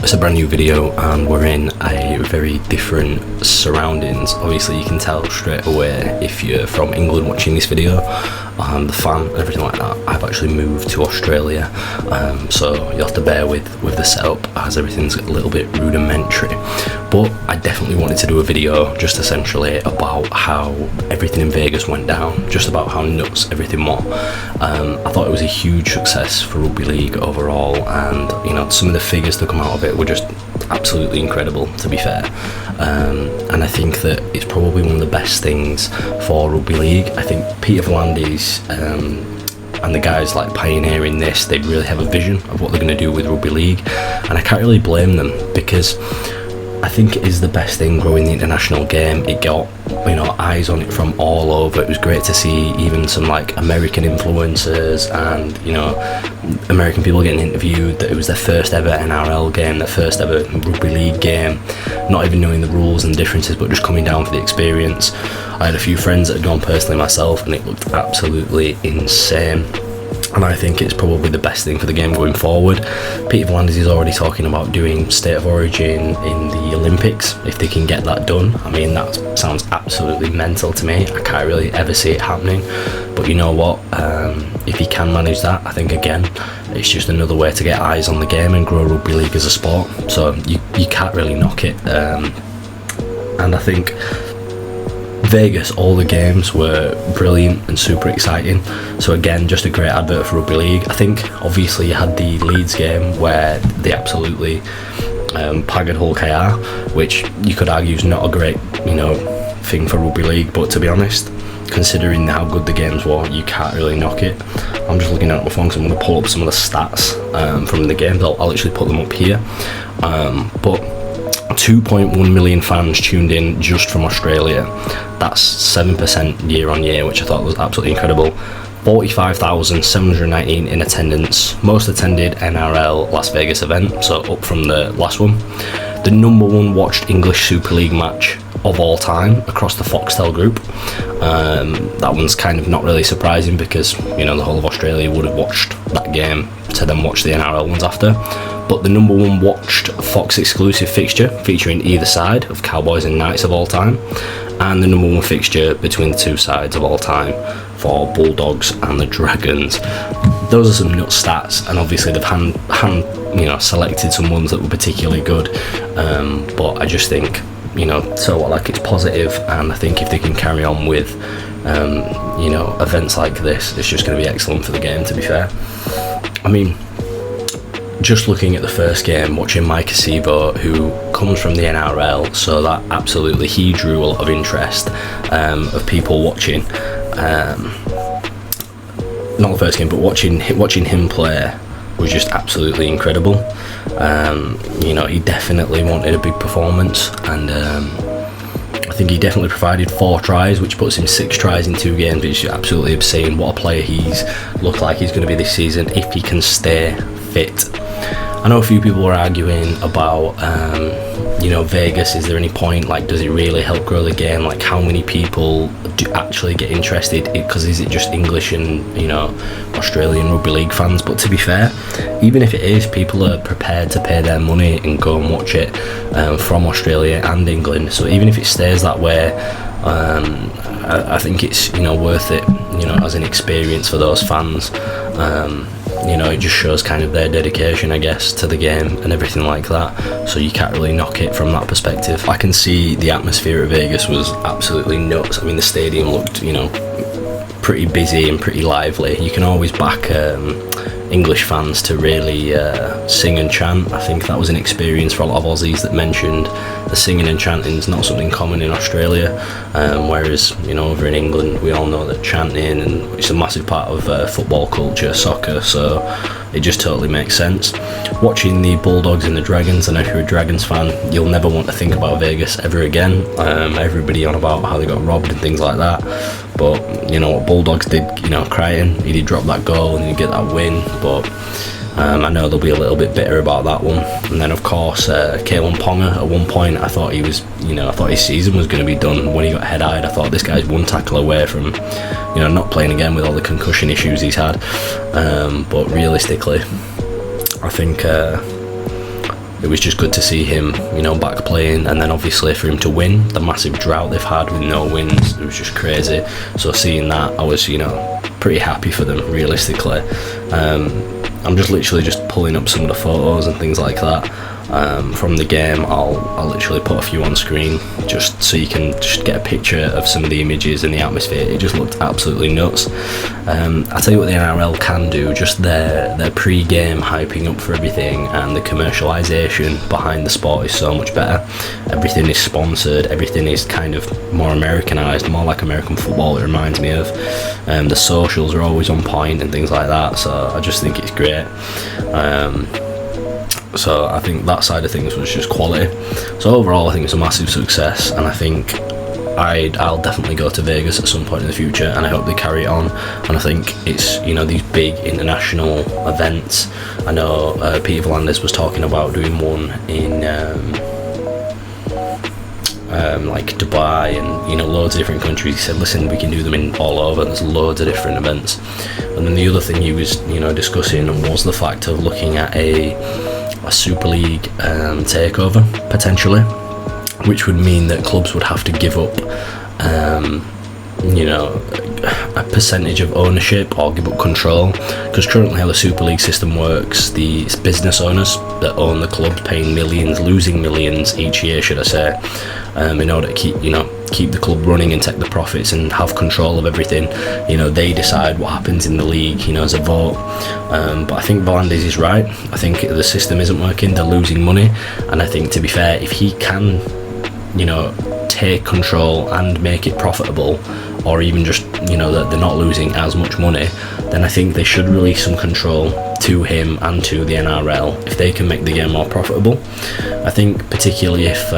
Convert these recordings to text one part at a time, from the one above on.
It's a brand new video and we're in a very different surroundings. Obviously you can tell straight away if you're from England watching this video, the fan and everything like that. I've actually moved to Australia, so you have to bear with the setup as everything's a little bit rudimentary. But I definitely wanted to do a video just essentially about how everything in Vegas went down, just about how nuts everything was. I thought it was a huge success for Rugby League overall, and you know, some of the figures that come out of it were just absolutely incredible, to be fair. And I think that it's probably one of the best things for Rugby League. I think Peter V'landys and the guys like pioneering this, they really have a vision of what they're going to do with Rugby League, and I can't really blame them, because I think it is the best thing growing the international game. It got, you know, eyes on it from all over. It was great to see even some like American influencers and, you know, American people getting interviewed, that it was their first ever NRL game, their first ever Rugby League game, not even knowing the rules and differences, but just coming down for the experience. I had a few friends that had gone personally myself, and it looked absolutely insane. And I think it's probably the best thing for the game going forward. Peter V'landys is already talking about doing State of Origin in the Olympics, if they can get that done. I mean, that sounds absolutely mental to me. I can't really ever see it happening. But you know what, if he can manage that, I think again, it's just another way to get eyes on the game and grow Rugby League as a sport. So you can't really knock it. And I think Vegas, all the games were brilliant and super exciting. So again, just a great advert for Rugby League. I think obviously you had the Leeds game where they absolutely paggered Hull KR, which you could argue is not a great, you know, thing for Rugby League, but to be honest, considering how good the games were, you can't really knock it. I'm just looking at my phone, so I'm going to pull up some of the stats from the games. I'll actually put them up here. But 2.1 million fans tuned in just from Australia. That's 7% year on year, which I thought was absolutely incredible. 45,719 in attendance, most attended NRL Las Vegas event, so up from the last one. The number one watched English Super League match of all time across the Foxtel group. That one's kind of not really surprising, because you know, the whole of Australia would have watched that game to then watch the NRL ones after. But the number one watched Fox exclusive fixture featuring either side of Cowboys and Knights of all time, and the number one fixture between the two sides of all time for Bulldogs and the Dragons. Those are some nut stats, and obviously they've hand you know, selected some ones that were particularly good. But I just think, you know, so like it's positive, and I think if they can carry on with you know, events like this, it's just going to be excellent for the game, to be fair. I mean, just looking at the first game, watching Mike Acevo, who comes from the NRL, so that absolutely, he drew a lot of interest of people watching. Not the first game, but watching him play was just absolutely incredible. You know, he definitely wanted a big performance, and I think he definitely provided 4 tries, which puts him 6 tries in 2 games. It's absolutely obscene. What a player he's looked like he's going to be this season if he can stay fit. I know a few people were arguing about you know, Vegas, is there any point, like does it really help grow the game, like how many people do actually get interested, because is it just English and, you know, Australian Rugby League fans? But to be fair, even if it is, people are prepared to pay their money and go and watch it from Australia and England. So even if it stays that way, I think it's, you know, worth it, you know, as an experience for those fans. You know, it just shows kind of their dedication, I guess, to the game and everything like that. So you can't really knock it from that perspective. I can see the atmosphere at Vegas was absolutely nuts. I mean, the stadium looked, you know, pretty busy and pretty lively. You can always back English fans to really sing and chant. I think that was an experience for a lot of Aussies that mentioned the singing and chanting is not something common in Australia, whereas, you know, over in England we all know that chanting, and it's a massive part of football culture, soccer, so it just totally makes sense. Watching the Bulldogs and the Dragons, and if you're a Dragons fan, you'll never want to think about Vegas ever again. Everybody on about how they got robbed and things like that, but you know what Bulldogs did, you know, crying, he did drop that goal and he get that win, but I know they'll be a little bit bitter about that one. And then of course Kalen Ponga, at one point I thought he was, you know, I thought his season was going to be done when he got head-eyed. I thought this guy's one tackle away from, you know, not playing again with all the concussion issues he's had. But realistically, I think it was just good to see him, you know, back playing, and then obviously for him to win the massive drought they've had with no wins, it was just crazy. So seeing that, I was, you know, pretty happy for them, realistically. I'm just literally just pulling up some of the photos and things like that from the game. I'll literally put a few on screen just so you can just get a picture of some of the images and the atmosphere. It just looked absolutely nuts. I'll tell you what the NRL can do, just their pre-game hyping up for everything, and the commercialisation behind the sport is so much better. Everything is sponsored, everything is kind of more Americanised, more like American football, it reminds me of. The socials are always on point and things like that, so I just think it's great. So I think that side of things was just quality. So overall, I think it's a massive success, and I think I'll definitely go to Vegas at some point in the future, and I hope they carry it on. And I think it's, you know, these big international events. I know Peter V'landys was talking about doing one in like Dubai and, you know, loads of different countries. He said, listen, we can do them in all over, there's loads of different events. And then the other thing he was, you know, discussing was the fact of looking at a Super League takeover potentially, which would mean that clubs would have to give up you know, a percentage of ownership or give up control, because currently how the Super League system works, the business owners that own the clubs paying millions, losing millions each year, should I say, in order to keep the club running and take the profits and have control of everything. You know, they decide what happens in the league, you know, as a vote. But I think V'landys is right. I think the system isn't working, they're losing money, and I think, to be fair, if he can, you know, take control and make it profitable, or even just, you know, that they're not losing as much money, then I think they should release some control to him and to the NRL if they can make the game more profitable. I think particularly if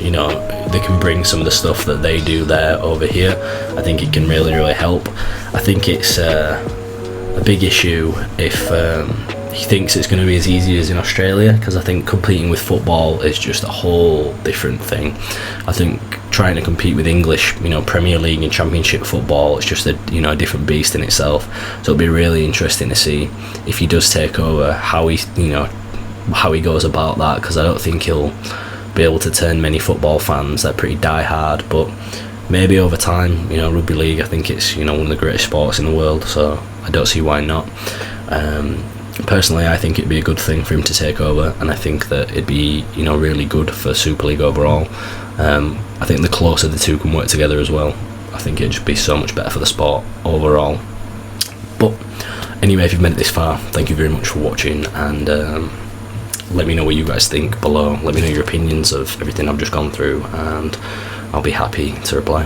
you know, they can bring some of the stuff that they do there over here, I think it can really help. I think it's a big issue if he thinks it's going to be as easy as in Australia, because I think competing with football is just a whole different thing. I think trying to compete with English, you know, Premier League and Championship football, it's just a, you know, a different beast in itself. So it'll be really interesting to see if he does take over, how he, you know, how he goes about that, because I don't think he'll be able to turn many football fans. They're pretty die-hard, but maybe over time, you know, Rugby League, I think it's, you know, one of the greatest sports in the world, so I don't see why not. Personally, I think it'd be a good thing for him to take over, and I think that it'd be, you know, really good for Super League overall. I think the closer the two can work together as well, I think it'd just be so much better for the sport overall. But anyway, if you've made it this far, thank you very much for watching, and let me know what you guys think below. Let me know your opinions of everything I've just gone through, and I'll be happy to reply.